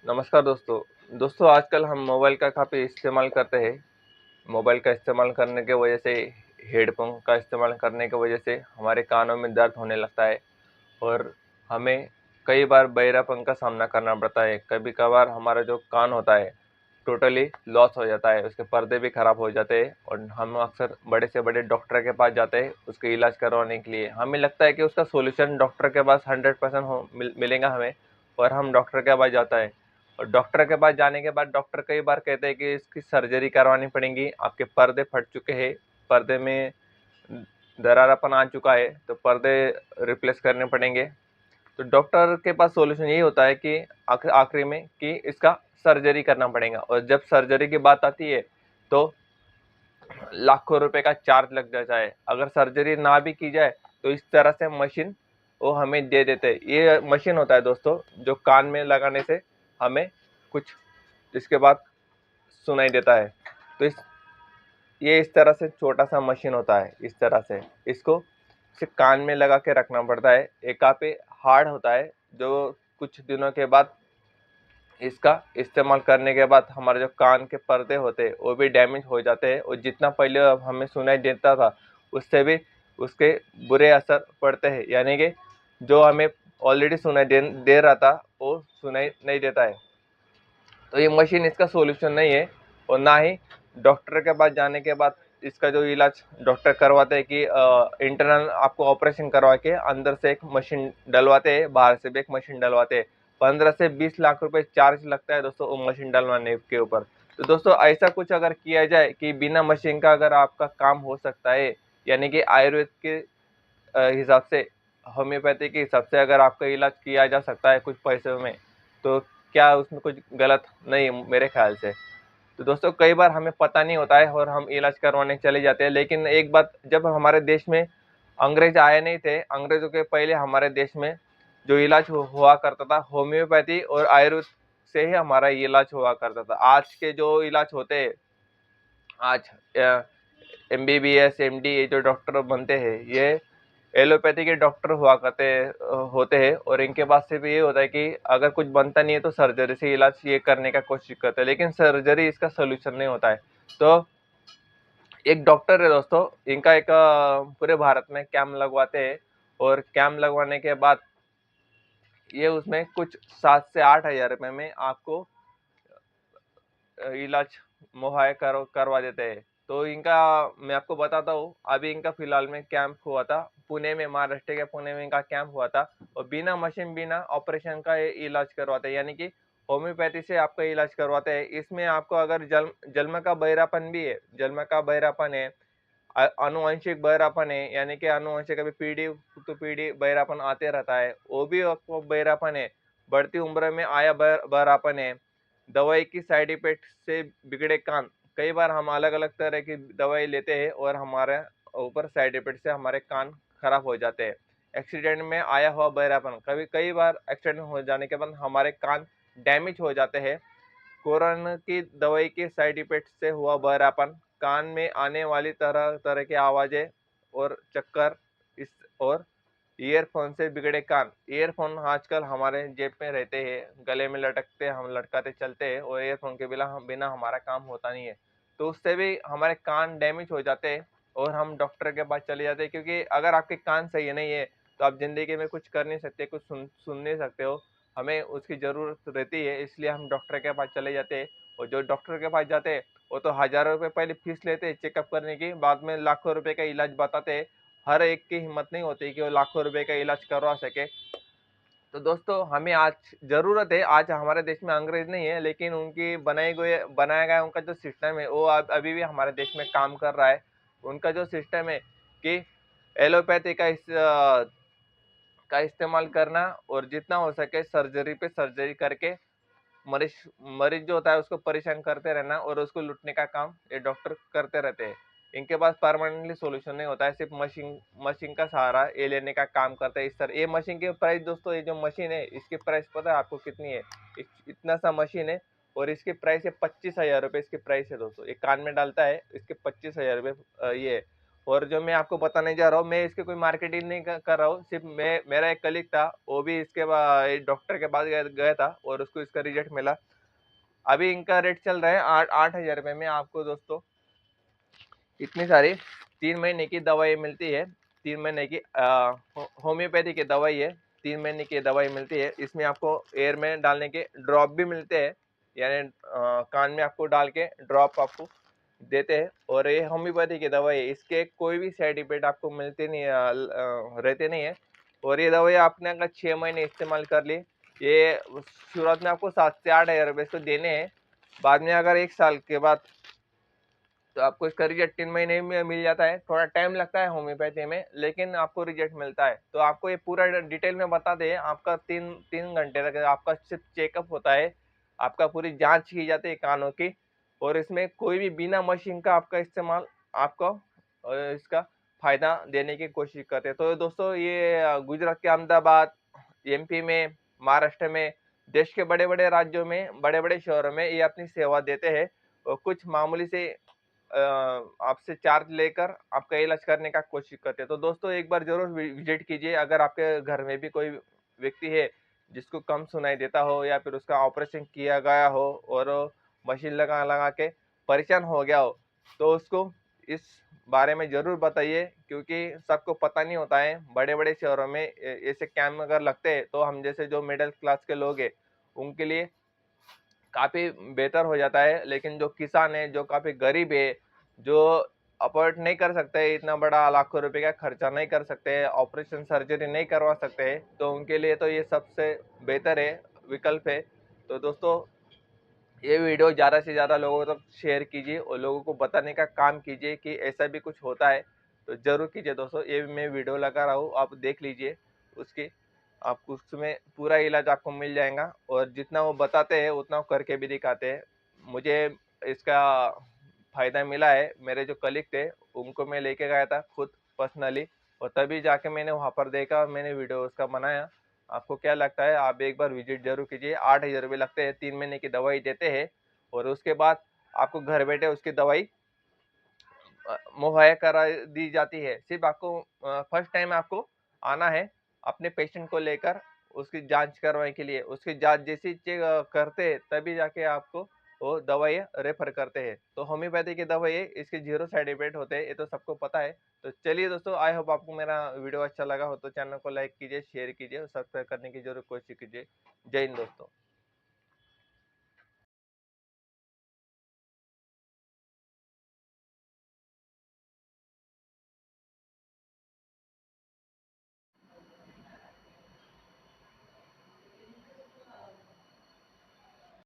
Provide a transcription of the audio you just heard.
नमस्कार दोस्तों आजकल हम मोबाइल का काफ़ी इस्तेमाल करते हैं। मोबाइल का इस्तेमाल करने की वजह से, हेडफोन का इस्तेमाल करने की वजह से हमारे कानों में दर्द होने लगता है और हमें कई बार बहरापन का सामना करना पड़ता है। कभी कभार हमारा जो कान होता है टोटली लॉस हो जाता है, उसके पर्दे भी खराब हो जाते हैं और हम अक्सर बड़े से बड़े डॉक्टर के पास जाते हैं उसके इलाज करवाने के लिए। हमें लगता है कि उसका सोल्यूशन डॉक्टर के पास 100% मिलेगा हमें, और हम डॉक्टर के पास जाता है और डॉक्टर के पास जाने के बाद डॉक्टर कई बार कहते हैं कि इसकी सर्जरी करवानी पड़ेगी, आपके पर्दे फट चुके हैं, पर्दे में दरारापन आ चुका है, तो पर्दे रिप्लेस करने पड़ेंगे। तो डॉक्टर के पास सॉल्यूशन यही होता है कि आखिरी में कि इसका सर्जरी करना पड़ेगा, और जब सर्जरी की बात आती है तो लाखों रुपए का चार्ज लग जाता है। अगर सर्जरी ना भी की जाए तो इस तरह से मशीन वो हमें दे देते हैं। ये मशीन होता है दोस्तों जो कान में लगाने से हमें कुछ इसके बाद सुनाई देता है। तो ये इस तरह से छोटा सा मशीन होता है। इस तरह से इसको सिर्फ कान में लगा के रखना पड़ता है। एक काफी हार्ड होता है, जो कुछ दिनों के बाद इसका इस्तेमाल करने के बाद हमारे जो कान के पर्दे होते हैं वो भी डैमेज हो जाते हैं, और जितना पहले हमें सुनाई देता था उससे भी उसके बुरे असर पड़ते हैं। यानी कि जो हमें ऑलरेडी सुनाई दे रहा था वो सुनाई नहीं देता है। तो ये मशीन इसका सॉल्यूशन नहीं है, और ना ही डॉक्टर के पास जाने के बाद इसका जो इलाज डॉक्टर करवाते हैं कि इंटरनल आपको ऑपरेशन करवा के अंदर से एक मशीन डलवाते हैं, बाहर से भी एक मशीन डलवाते हैं। 15 से 20 लाख रुपए चार्ज लगता है दोस्तों वो मशीन डलवाने के ऊपर। तो दोस्तों ऐसा कुछ अगर किया जाए कि बिना मशीन का अगर आपका काम हो सकता है, यानी कि आयुर्वेद के हिसाब से, होम्योपैथी के हिसाब से अगर आपका इलाज किया जा सकता है कुछ पैसों में, तो क्या उसमें कुछ गलत नहीं है मेरे ख्याल से। तो दोस्तों कई बार हमें पता नहीं होता है और हम इलाज करवाने चले जाते हैं। लेकिन एक बात, जब हमारे देश में अंग्रेज आए नहीं थे, अंग्रेजों के पहले हमारे देश में जो इलाज हुआ करता था होम्योपैथी और आयुर्वेद से ही हमारा इलाज हुआ करता था। आज के जो इलाज होते हैं, आज MBBS MD ये जो डॉक्टर बनते हैं ये एलोपैथी के डॉक्टर हुआ करते होते हैं, और इनके पास सिर्फ ये होता है कि अगर कुछ बनता नहीं है तो सर्जरी से इलाज ये करने का कोशिश करते हैं, लेकिन सर्जरी इसका सोल्यूशन नहीं होता है। तो एक डॉक्टर है दोस्तों, इनका एक पूरे भारत में कैंप लगवाते हैं, और कैंप लगवाने के बाद ये उसमें कुछ 7 से 8 हज़ार रुपए में आपको इलाज मुहैया करवा देते हैं। तो इनका मैं आपको बताता हूँ, अभी इनका फिलहाल में कैंप हुआ था पुणे में, महाराष्ट्र के पुणे में इनका कैंप हुआ था, और बिना मशीन बिना ऑपरेशन का ये इलाज करवाते हैं, यानी कि होम्योपैथी से आपका इलाज करवाते हैं। इसमें आपको अगर जन्म का बहरापन भी है, जन्म का बहरापन है, आनुवंशिक बहरापन है, यानी कि आनुवंशिक अभी पीढ़ी टू पीढ़ी बहरापन आते रहता है, वो भी आपको बहरापन है, बढ़ती उम्र में आया बहरापन है, दवाई की साइड इफेक्ट से बिगड़े कान। कई बार हम अलग अलग तरह की दवाई लेते हैं और हमारे ऊपर साइड इफेक्ट से हमारे कान खराब हो जाते हैं। एक्सीडेंट में आया हुआ बहरापन, कई बार एक्सीडेंट हो जाने के बाद हमारे कान डैमेज हो जाते हैं। कोरोना की दवाई के साइड इफेक्ट से हुआ बहरापन, कान में आने वाली तरह तरह की आवाजें और चक्कर, इस और ईयरफोन से बिगड़े कान। ईयरफोन आजकल हमारे जेब में रहते हैं, गले में लटकते, हम लटकाते चलते हैं, और ईयरफोन के बिना हमारा काम होता नहीं है। तो उससे भी हमारे कान डैमेज हो जाते हैं और हम डॉक्टर के पास चले जाते हैं, क्योंकि अगर आपके कान सही नहीं है तो आप जिंदगी में कुछ कर नहीं सकते, कुछ सुन नहीं सकते हो। हमें उसकी जरूरत रहती है, इसलिए हम डॉक्टर के पास चले जाते हैं। और जो डॉक्टर के पास जाते हैं वो तो हजारों रुपए पहले फीस लेते हैं चेकअप करने की, बाद में लाखों रुपए का इलाज बताते हैं। हर एक की हिम्मत नहीं होती कि वो लाखों रुपए का इलाज करवा सके। तो दोस्तों हमें आज जरूरत है, आज हमारे देश में अंग्रेज नहीं है, लेकिन उनकी बनाया गया उनका जो सिस्टम है वो अभी भी हमारे देश में काम कर रहा है। उनका जो सिस्टम है कि एलोपैथी का इस्तेमाल करना, और जितना हो सके सर्जरी पे सर्जरी करके मरीज मरीज जो होता है उसको परेशान करते रहना और उसको लूटने का काम ये डॉक्टर करते रहते हैं। इनके पास परमानेंटली सॉल्यूशन नहीं होता है, सिर्फ मशीन मशीन का सहारा ये लेने का काम करते हैं। इस तरह ये मशीन की प्राइस दोस्तों, ये जो मशीन है इसकी प्राइस पता है आपको कितनी है? इतना सा मशीन है और इसकी प्राइस है 25 हज़ार रुपये। इसकी प्राइस है दोस्तों, ये कान में डालता है, इसके 25 हज़ार रुपये ये है। और जो मैं आपको बताने जा रहा हूँ, मैं इसकी कोई मार्केटिंग नहीं कर रहा हूँ, सिर्फ मैं, मेरा एक कलीग था, वो भी इसके बाद डॉक्टर के पास गया गया था और उसको इसका रिजल्ट मिला। अभी इनका रेट चल रहा है 8,000 रुपये में। आपको दोस्तों इतनी सारी 3 महीने की दवाई मिलती है। 3 महीने की होम्योपैथी की दवाई है। 3 महीने की दवाई मिलती है। इसमें आपको एयर में डालने के ड्रॉप भी मिलते हैं, यानी कान में आपको डाल के ड्रॉप आपको देते हैं। और ये होम्योपैथी की दवाई है, इसके कोई भी साइड इफेक्ट आपको मिलते नहीं रहते नहीं है। और ये दवाई आपने अगर 6 महीने इस्तेमाल कर ली, ये शुरुआत में आपको 7 से 8 हज़ार रुपये तो देने हैं। बाद में अगर 1 साल के बाद तो आपको इसका रिजल्ट 3 महीने में मिल जाता है। थोड़ा टाइम लगता है होम्योपैथी में, लेकिन आपको रिजल्ट मिलता है। तो आपको ये पूरा डिटेल में बता दें, आपका 3 3 घंटे तक आपका सिर्फ चेकअप होता है, आपका पूरी जांच की जाती है कानों की। और इसमें कोई भी बिना मशीन का आपका इस्तेमाल आपको इसका फायदा देने की कोशिश करते हैं। तो दोस्तों ये गुजरात के अहमदाबाद, एमपी में, महाराष्ट्र में, देश के बड़े बड़े राज्यों में, बड़े बड़े शहरों में ये अपनी सेवा देते हैं। और कुछ मामूली से आपसे चार्ज लेकर आपका इलाज करने का कोशिश करते हैं। तो दोस्तों एक बार जरूर विजिट कीजिए। अगर आपके घर में भी कोई व्यक्ति है जिसको कम सुनाई देता हो, या फिर उसका ऑपरेशन किया गया हो और मशीन लगा लगा के परेशान हो गया हो, तो उसको इस बारे में जरूर बताइए, क्योंकि सबको पता नहीं होता है। बड़े बड़े शहरों में ऐसे कैंप अगर लगते हैं तो हम जैसे जो मिडिल क्लास के लोग हैं उनके लिए काफी बेहतर हो जाता है। लेकिन जो किसान है, जो काफी गरीब है, जो अफोर्ड नहीं कर सकते, इतना बड़ा लाखों रुपए का खर्चा नहीं कर सकते, ऑपरेशन सर्जरी नहीं करवा सकते, तो उनके लिए तो ये सबसे बेहतर है, विकल्प है। तो दोस्तों ये वीडियो ज़्यादा से ज़्यादा लोगों तक शेयर कीजिए और लोगों को बताने का काम कीजिए कि ऐसा भी कुछ होता है। तो जरूर कीजिए दोस्तों। ये मैं वीडियो लगा रहा हूँ, आप देख लीजिए उसकी, आपको उसमें पूरा इलाज आपको मिल जाएगा। और जितना वो बताते हैं उतना वो करके भी दिखाते हैं। मुझे इसका फायदा मिला है, मेरे जो कलीग थे उनको मैं लेके गया था खुद पर्सनली, और तभी जाके मैंने वहाँ पर देखा, मैंने वीडियो उसका बनाया। आपको क्या लगता है? आप एक बार विजिट जरूर कीजिए। 8,000 रुपये लगते हैं, 3 महीने की दवाई देते हैं, और उसके बाद आपको घर बैठे उसकी दवाई मुहैया करा दी जाती है। सिर्फ आपको फर्स्ट टाइम आपको आना है अपने पेशेंट को लेकर, उसकी जांच करवाने के लिए। उसकी जांच जैसी चेक करते हैं तभी जाके आपको वो दवाई रेफर करते हैं। तो होम्योपैथी की दवाई है, इसके 0 साइड इफेक्ट होते हैं, ये तो सबको पता है। तो चलिए दोस्तों, आई होप आपको मेरा वीडियो अच्छा लगा हो तो चैनल को लाइक कीजिए, शेयर कीजिए और सब्सक्राइब करने की जरूर कोशिश कीजिए। जय हिंद दोस्तों।